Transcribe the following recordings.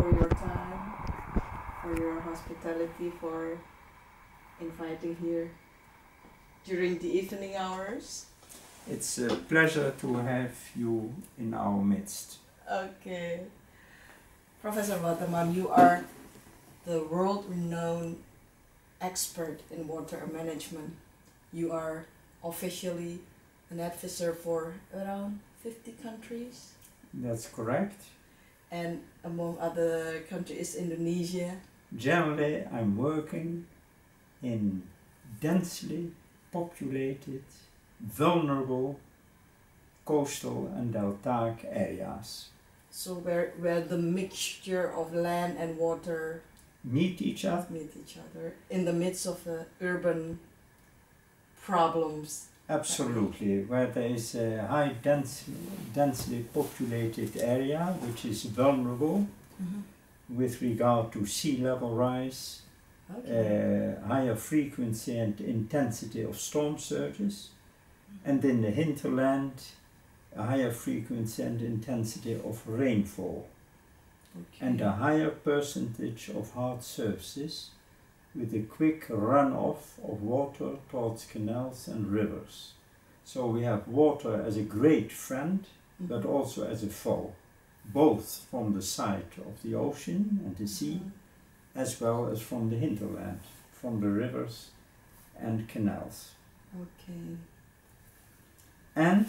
for your time, for your hospitality, for inviting here during the evening hours. It's a pleasure to have you in our midst. Okay. Professor Waterman, you are the world-renowned expert in water management. You are officially an advisor for around 50 countries. That's correct. And among other countries, Indonesia. Generally, I'm working in densely populated, vulnerable coastal and deltaic areas. So where the mixture of land and water meet each other in the midst of urban problems. Absolutely, where there is a high densely populated area which is vulnerable with regard to sea level rise, higher frequency and intensity of storm surges, and in the hinterland a higher frequency and intensity of rainfall, and a higher percentage of hard surfaces with a quick runoff of water towards canals and rivers. So we have water as a great friend, but also as a foe, both from the side of the ocean and the sea, as well as from the hinterland, from the rivers and canals. Okay. And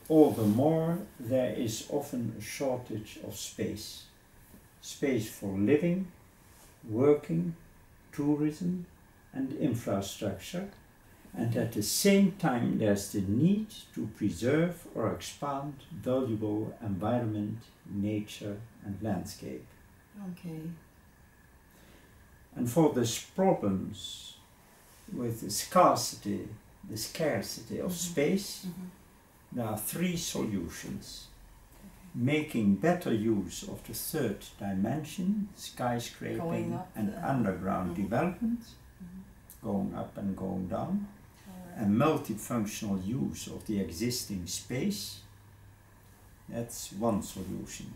all the more, there is often a shortage of space. Space for living, working, tourism and infrastructure, and at the same time there's the need to preserve or expand valuable environment, nature and landscape. Okay. And for these problems with the scarcity of space, there are three solutions. Making better use of the third dimension, skyscraping and underground development, going up and going down, and multifunctional use of the existing space. That's one solution.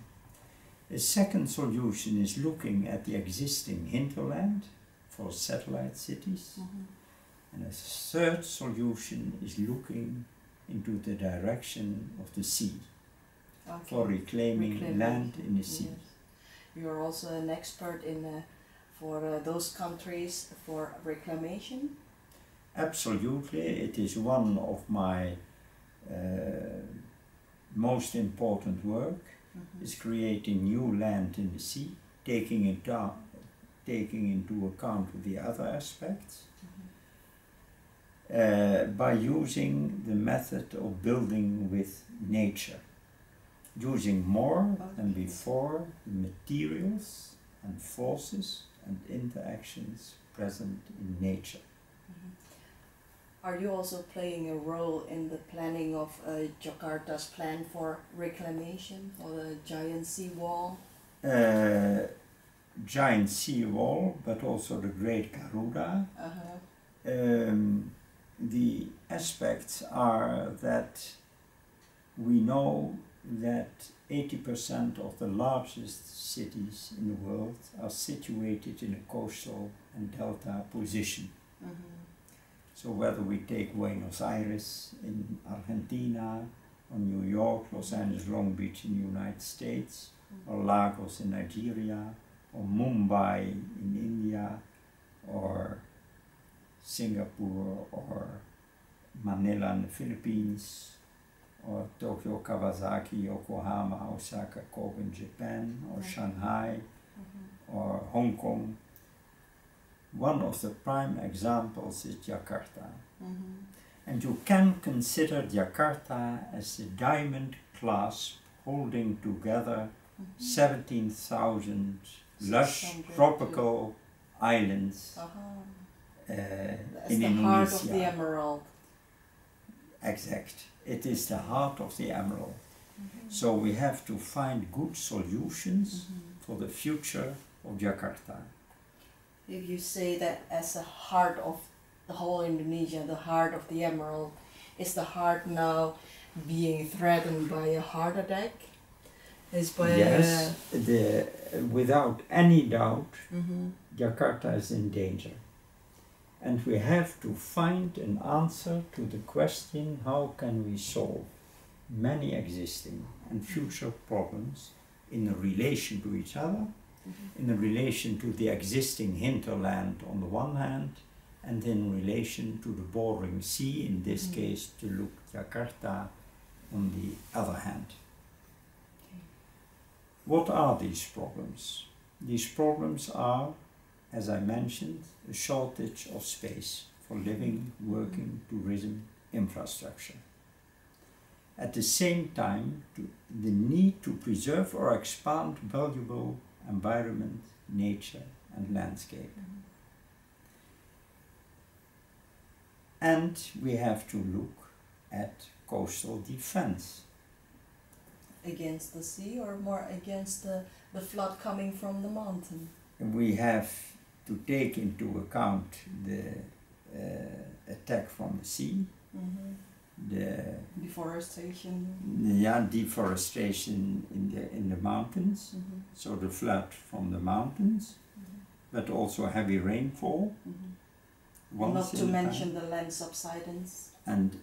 A second solution is looking at the existing hinterland for satellite cities. And a third solution is looking into the direction of the sea. For reclaiming land in the sea. Yes. You are also an expert in for those countries for reclamation? Absolutely, it is one of my most important work, is creating new land in the sea, taking into account the other aspects, by using the method of building with nature. Using more than before the materials and forces and interactions present in nature. Are you also playing a role in the planning of Jakarta's plan for reclamation, or the giant seawall? Giant seawall, but also the Great Garuda. The aspects are that we know that 80% of the largest cities in the world are situated in a coastal and delta position. So whether we take Buenos Aires in Argentina, or New York, Los Angeles, Long Beach in the United States, or Lagos in Nigeria, or Mumbai in India, or Singapore, or Manila in the Philippines, or Tokyo, Kawasaki, Yokohama, Osaka, Kobe in Japan, or Shanghai, or Hong Kong. One of the prime examples is Jakarta. And you can consider Jakarta as a diamond clasp holding together 17,000 lush tropical islands in the Indonesia. Heart of the emerald. Exact. It is the heart of the emerald. So we have to find good solutions for the future of Jakarta. If you say that as the heart of the whole Indonesia, the heart of the emerald, is the heart now being threatened by a heart attack? Is by yes, without any doubt, Jakarta is in danger. And we have to find an answer to the question, how can we solve many existing and future problems in relation to each other, in relation to the existing hinterland on the one hand, and in relation to the bordering sea, in this case to look Jakarta on the other hand. What are these problems? These problems are, as I mentioned, a shortage of space for living, working, tourism, infrastructure. At the same time, the need to preserve or expand valuable environment, nature and landscape. And we have to look at coastal defense. Against the sea or more against the flood coming from the mountain? We have to take into account the attack from the sea, the deforestation. Deforestation in the mountains, so the flood from the mountains, but also heavy rainfall. Not to mention the land subsidence. And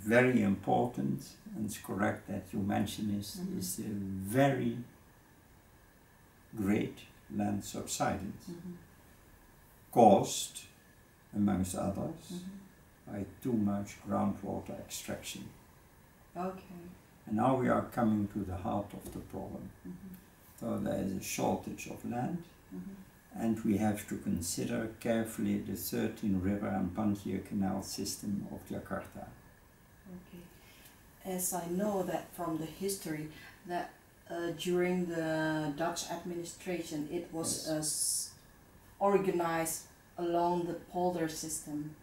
very important, and it's correct that you mention is the very great land subsidence, caused, amongst others, by too much groundwater extraction. Okay. And now we are coming to the heart of the problem. So there is a shortage of land, and we have to consider carefully the 13 river and Banjir canal system of Jakarta. Okay. As I know that from the history that during the Dutch administration it was organized along the polder system.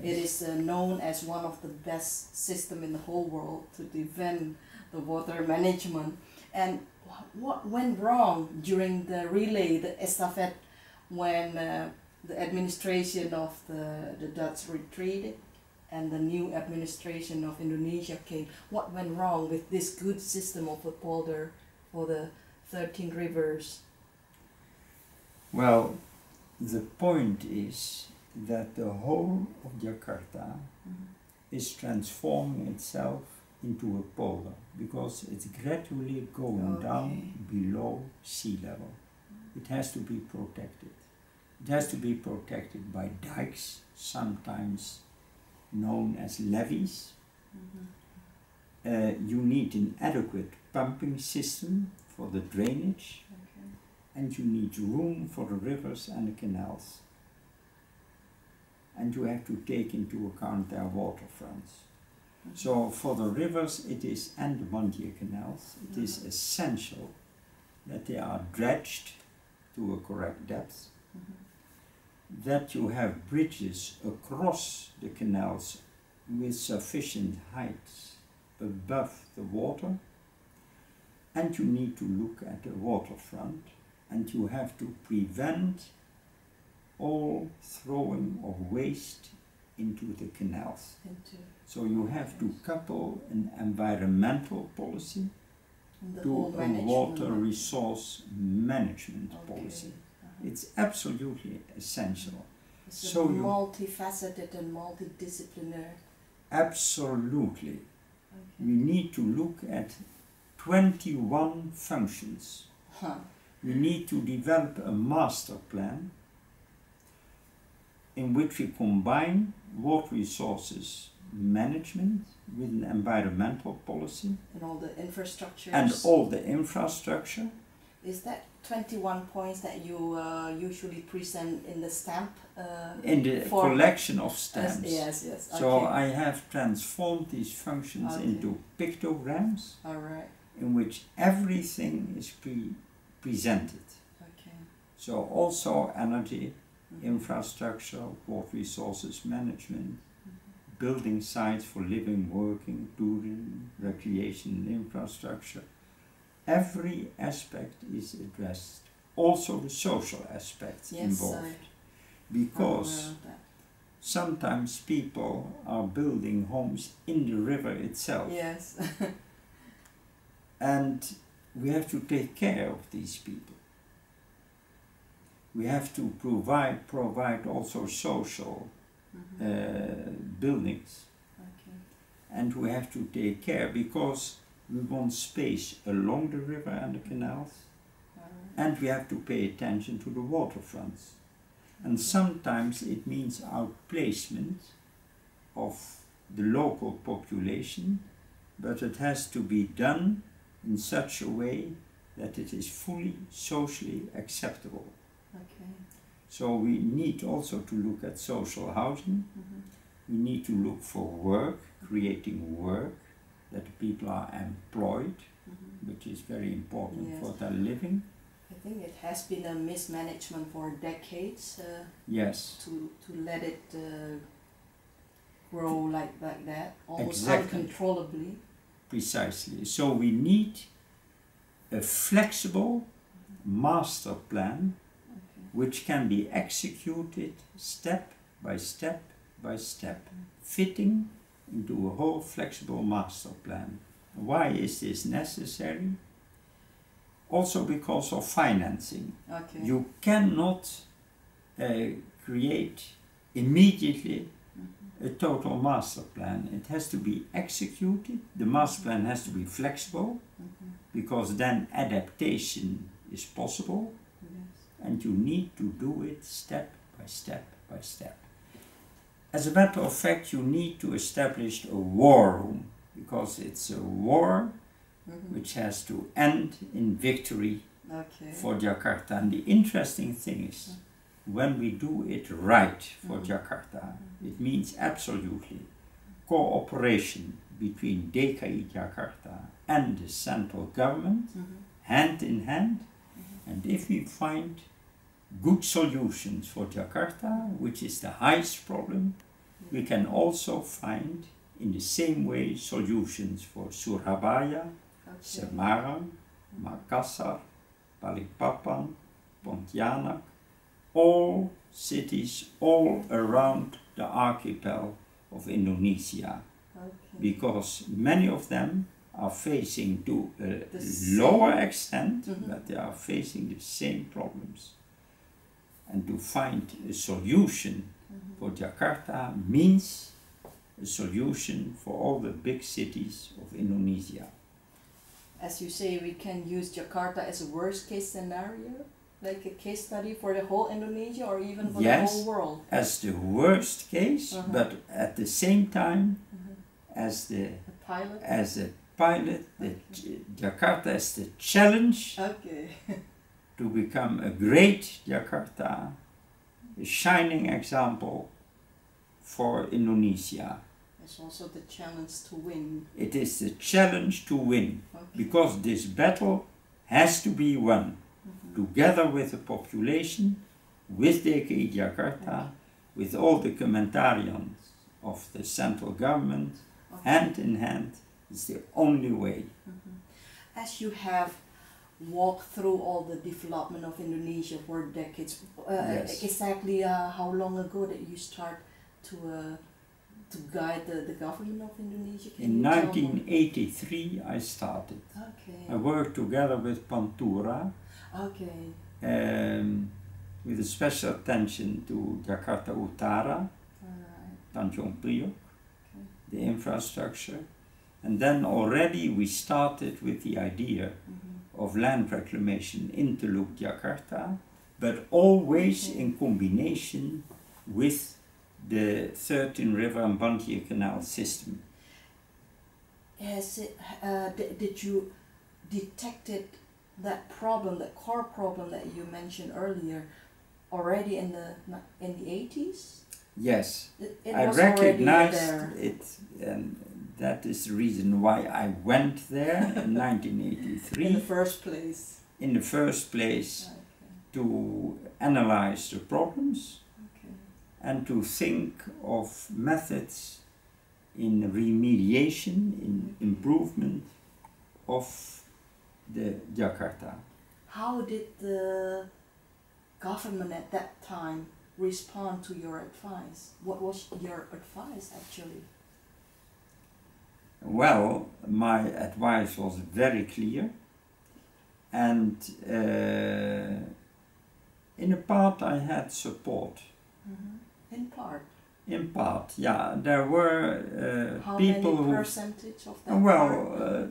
Yes. It is known as one of the best systems in the whole world to defend the water management. And what went wrong during the relay, the estafette, when the administration of the Dutch retreated and the new administration of Indonesia came? What went wrong with this good system of the polder for the 13 rivers? Well, the point is that the whole of Jakarta is transforming itself into a polder because it's gradually going down below sea level. It has to be protected. It has to be protected by dikes, sometimes known as levees. You need an adequate pumping system for the drainage, and you need room for the rivers and the canals. And you have to take into account their waterfronts. So for the rivers it is, and the Banjir canals, it is essential that they are dredged to a correct depth, that you have bridges across the canals with sufficient heights above the water, and you need to look at the waterfront, and you have to prevent all throwing of waste into the canals. So you have to couple an environmental policy to a water resource management policy. It's absolutely essential. It's so multifaceted and multidisciplinary. Absolutely. We need to look at 21 functions. We need to develop a master plan in which we combine water resources management with an environmental policy. And all the infrastructure. And all the infrastructure. Is that 21 points that you usually present in the stamp? In the collection of stamps. Yes. So I have transformed these functions into pictograms, in which everything is presented. So also energy, infrastructure, water resources management, building sites for living, working, tourism, recreation and infrastructure. Every aspect is addressed, also the social aspects involved. Because sometimes people are building homes in the river itself. Yes. And we have to take care of these people. We have to provide also social buildings. Okay. And we have to take care because we want space along the river and the canals, and we have to pay attention to the waterfronts. And sometimes it means outplacement of the local population, but it has to be done in such a way that it is fully socially acceptable. Okay. So we need also to look at social housing. We need to look for work, creating work, that the people are employed, which is very important for their living. I think it has been a mismanagement for decades. Yes. To let it grow like that, almost Exactly. uncontrollably. Precisely. So we need a flexible master plan which can be executed step by step by step, fitting into a whole flexible master plan. Why is this necessary? Also because of financing. Okay. You cannot create immediately a total master plan. It has to be executed. The master plan has to be flexible because then adaptation is possible. Yes. And you need to do it step by step by step. As a matter of fact, you need to establish a war room because it's a war which has to end in victory for Jakarta. And the interesting thing is, when we do it right for Jakarta, it means absolutely cooperation between DKI Jakarta and the central government, hand in hand. And if we find good solutions for Jakarta, which is the highest problem, we can also find in the same way solutions for Surabaya, Semarang, Makassar, Balikpapan, Pontianak, all cities all around the archipel of Indonesia, because many of them are facing to a lower extent, but they are facing the same problems. And to find a solution for Jakarta means a solution for all the big cities of Indonesia. As you say, we can use Jakarta as a worst case scenario, like a case study for the whole Indonesia or even for the whole world. As the worst case, but at the same time as a pilot, Jakarta as the challenge to become a great Jakarta, a shining example for Indonesia. It's also the challenge to win. It is the challenge to win, because this battle has to be won together with the population, with DKI Jakarta, with all the commentarians of the central government, hand in hand. It's the only way. As you have walked through all the development of Indonesia for decades, exactly how long ago did you start to guide the government of Indonesia? In 1983 I started. I worked together with Pantura, with a special attention to Jakarta Utara, Tanjung Priok, the infrastructure. And then already we started with the idea of land reclamation in Teluk Jakarta, but always in combination with the 13 river and Banjir canal system. Did you detected that problem, that core problem that you mentioned earlier, already in the 80s? Yes, it I was recognized it, and that is the reason why I went there in 1983. In the first place. In the first place, to analyze the problems and to think of methods in remediation, in improvement of the Jakarta. How did the government at that time respond to your advice? What was your advice actually? Well, my advice was very clear. And in a part I had support. In part? In part, yeah. There were How people many who... percentage of that Well,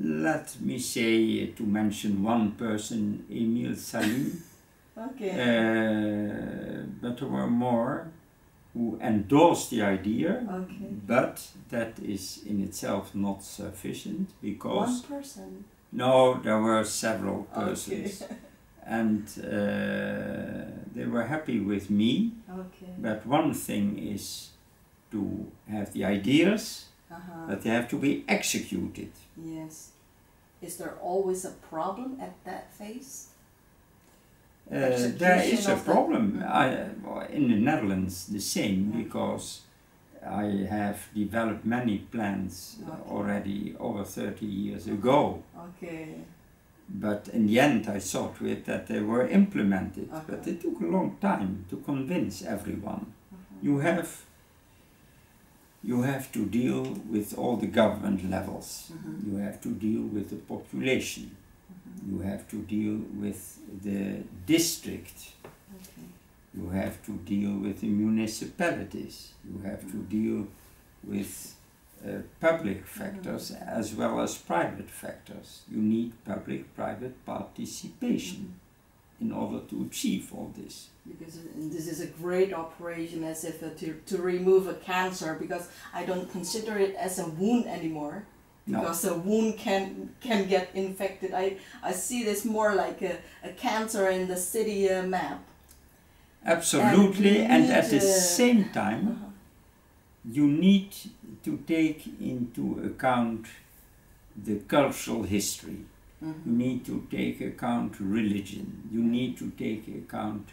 let me say, to mention one person, Emile Salim. Okay. But there were more who endorsed the idea, Okay. but that is in itself not sufficient because... One person? No, there were several persons. Okay. And they were happy with me, Okay. but one thing is to have the ideas, but they have to be executed. Yes. Is there always a problem at that phase? There is a problem. In the Netherlands the same, because I have developed many plans already over 30 years ago. Okay. But in the end I saw to it that they were implemented, but it took a long time to convince everyone. You have to deal with all the government levels. You have to deal with the population. You have to deal with the district. You have to deal with the municipalities. You have to deal with public factors as well as private factors. You need public-private participation in order to achieve all this. Because this is a great operation, as if to remove a cancer, because I don't consider it as a wound anymore. Because a wound can get infected. I see this more like a cancer in the city map. Absolutely, and at the same time you need to take into account the cultural history. You need to take account religion. You need to take account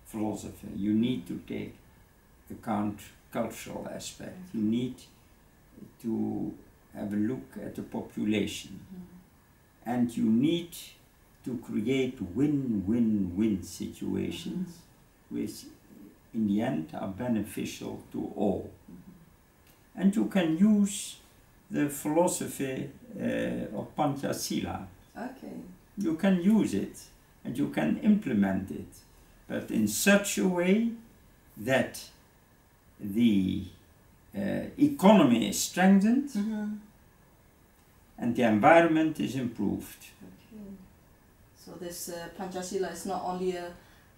philosophy. You need to take account cultural aspect. You need to have a look at the population. And you need to create win-win-win situations which in the end are beneficial to all. And you can use the philosophy of Panchasila. Okay. You can use it and you can implement it, but in such a way that the economy is strengthened and the environment is improved. Okay. So this Panchasila is not only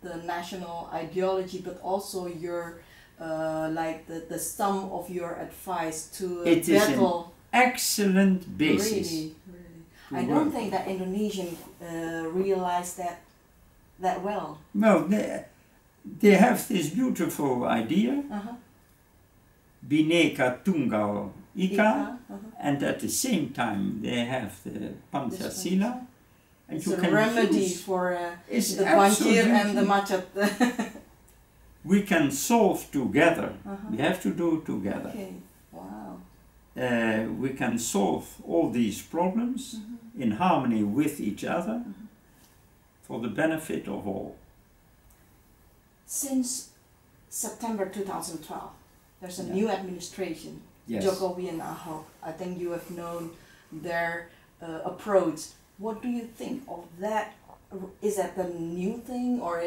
the national ideology, but also your like the sum of your advice to it battle. Is an excellent basis. Really. I don't think that Indonesians realize that well. Well, they have this beautiful idea, Bhinneka Tunggal Ika, and at the same time they have the Panchasila. And it's you a can remedy use, for the Banjir and the Macet. We can solve together. We have to do it together. Okay. Wow. We can solve all these problems in harmony with each other for the benefit of all. Since September 2012, there's a new administration, Jokowi and Ahok. I think you have known their approach. What do you think of that? Is that the new thing, or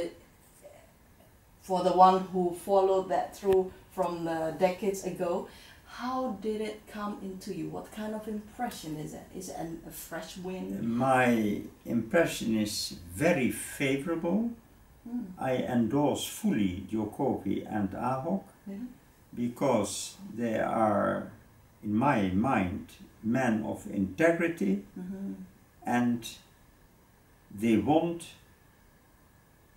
for the one who followed that through from decades ago? How did it come into you? What kind of impression is it? Is it a fresh wind? My impression is very favorable. I endorse fully Jokowi and Ahok because they are, in my mind, men of integrity and they want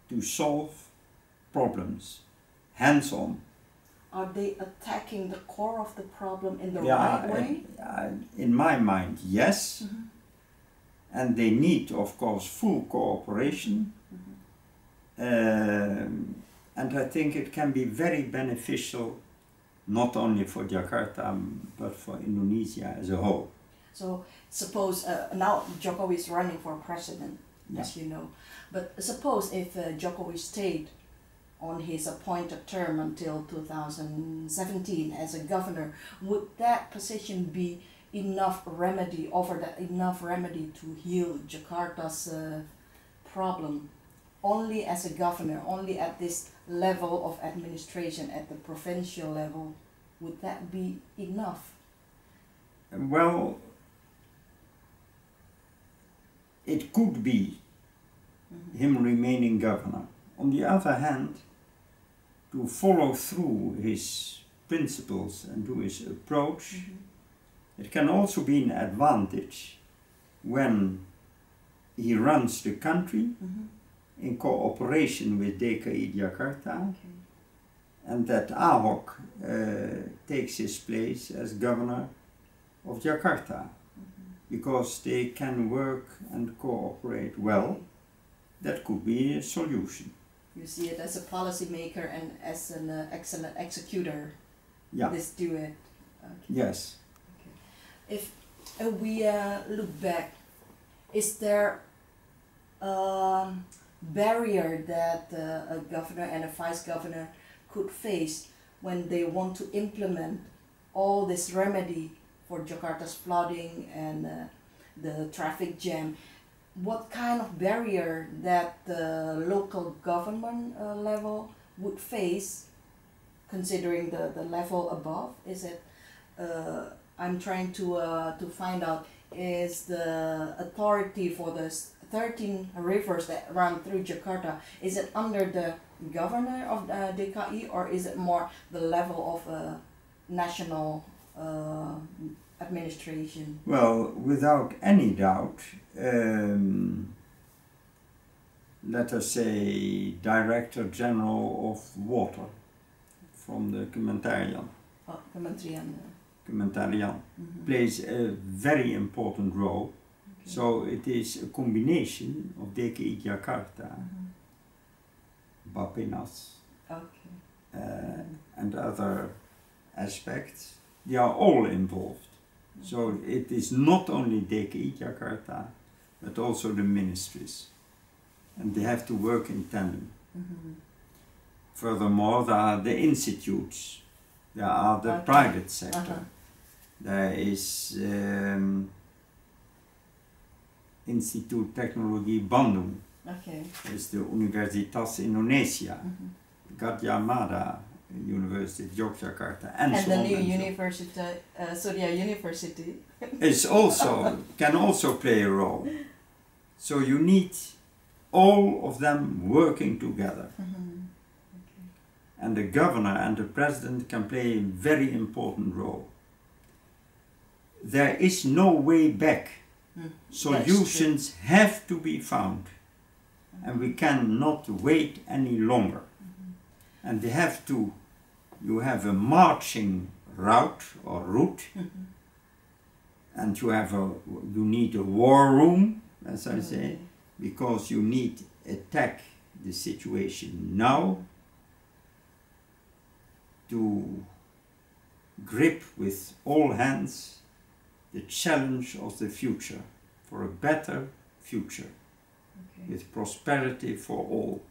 to solve problems hands-on. Are they attacking the core of the problem in the right way? In my mind, yes. And they need, of course, full cooperation. And I think it can be very beneficial, not only for Jakarta, but for Indonesia as a whole. So suppose, now Jokowi is running for president, as you know. But suppose if Jokowi stayed on his appointed term until 2017 as a governor, would that position be enough remedy, offer that enough remedy to heal Jakarta's problem, only as a governor, only at this level of administration, at the provincial level, would that be enough? Well, it could be him remaining governor. On the other hand, to follow through his principles and do his approach, it can also be an advantage when he runs the country in cooperation with DKI Jakarta, and that Ahok takes his place as governor of Jakarta, because they can work and cooperate well. That could be a solution. You see it as a policy maker and as an excellent executor. Yeah. This duet. Okay. Yes. Okay. If we look back, is there a barrier that a governor and a vice governor could face when they want to implement all this remedy for Jakarta's flooding and the traffic jam? What kind of barrier that the local government level would face, considering the level above? Is it, I'm trying to find out, is the authority for the 13 rivers that run through Jakarta, is it under the governor of DKI, or is it more the level of national administration? Well, without any doubt, let us say Director General of Water from the Kementerian. Oh, Kementerian. Kementerian plays a very important role. Okay. So it is a combination of DKI Jakarta, Bappenas, and other aspects. They are all involved. So it is not only DKI Jakarta, but also the ministries. And they have to work in tandem. Furthermore, there are the institutes, there are the private sector. There is Instituut Teknologi Bandung. There is the Universitas Indonesia, Gadjah Mada University, Yogyakarta, and so the on. New university, Surya University, is also can also play a role. So you need all of them working together. And the governor and the president can play a very important role. There is no way back. Solutions have to be found. And we cannot wait any longer. And they have to, you have a marching route or route, and you need a war room, as I say, because you need attack the situation now to grip with all hands the challenge of the future, for a better future, with prosperity for all.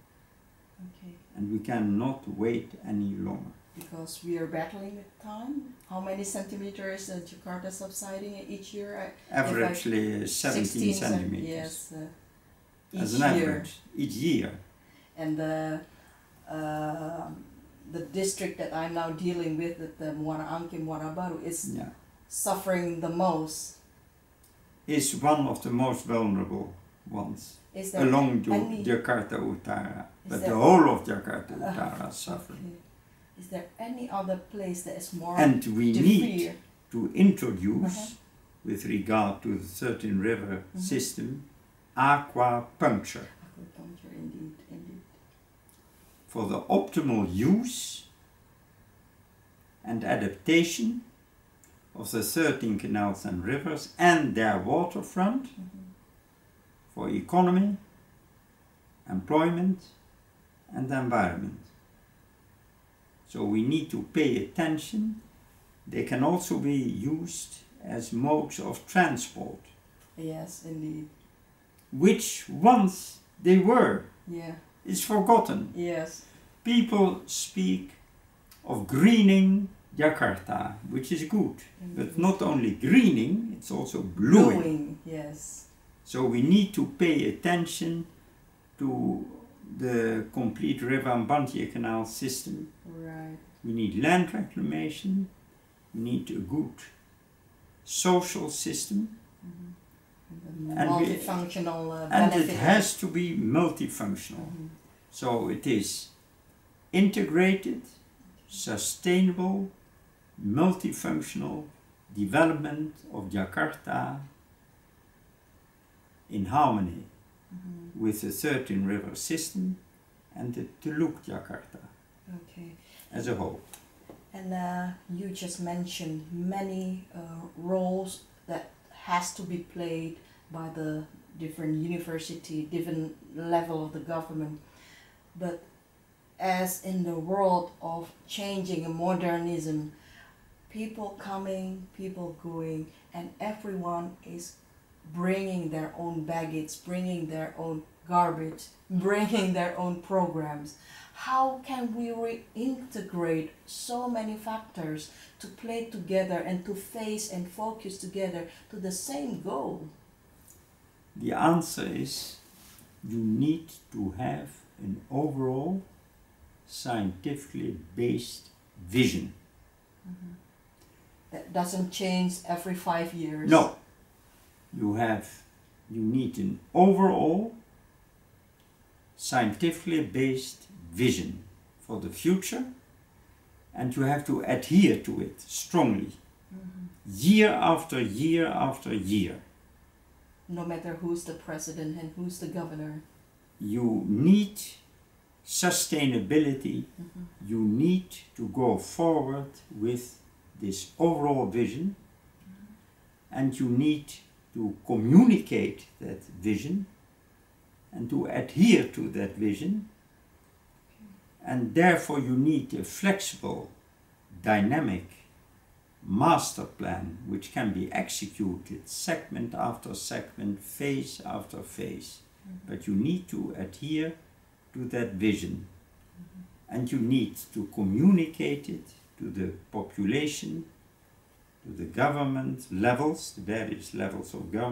And we cannot wait any longer. Because we are battling with time. How many centimeters Jakarta subsiding each year? Averagely 17 centimeters. Yes, as an average, each year. And the district that I'm now dealing with, the Muara Angke, Muara Baru, is suffering the most. Is one of the most vulnerable ones. Along Jakarta Utara, but the whole of Jakarta Utara is suffering. Is there any other place that is more And we need to introduce, with regard to the 13 river system, aquapuncture. Aquapuncture, indeed. For the optimal use and adaptation of the 13 canals and rivers and their waterfront, for economy, employment, and the environment. So we need to pay attention. They can also be used as modes of transport. Yes, indeed. Which once they were, is forgotten. Yes. People speak of greening Jakarta, which is good, but not only greening, it's also blueing. Blueing, yes. So we need to pay attention to the complete river and Bantier Canal system. Right. We need land reclamation, we need a good social system, And multifunctional and benefit. it has to be multifunctional. So it is integrated, sustainable, multifunctional development of Jakarta in harmony with the 13 river system and the Teluk Jakarta as a whole. And you just mentioned many roles that has to be played by the different university, different level of the government. But as in the world of changing and modernism, people coming, people going, and everyone is bringing their own baggage, bringing their own garbage, bringing their own programs. How can we reintegrate so many factors to play together and to face and focus together to the same goal? The answer is you need to have an overall scientifically based vision. That doesn't change every 5 years. No. You need an overall scientifically based vision for the future, and you have to adhere to it strongly, year after year after year. No matter who's the president and who's the governor. You need sustainability, you need to go forward with this overall vision, and you need to communicate that vision and to adhere to that vision, and therefore you need a flexible, dynamic master plan which can be executed segment after segment, phase after phase. But you need to adhere to that vision, and you need to communicate it to the population, to the government levels, the various levels of government.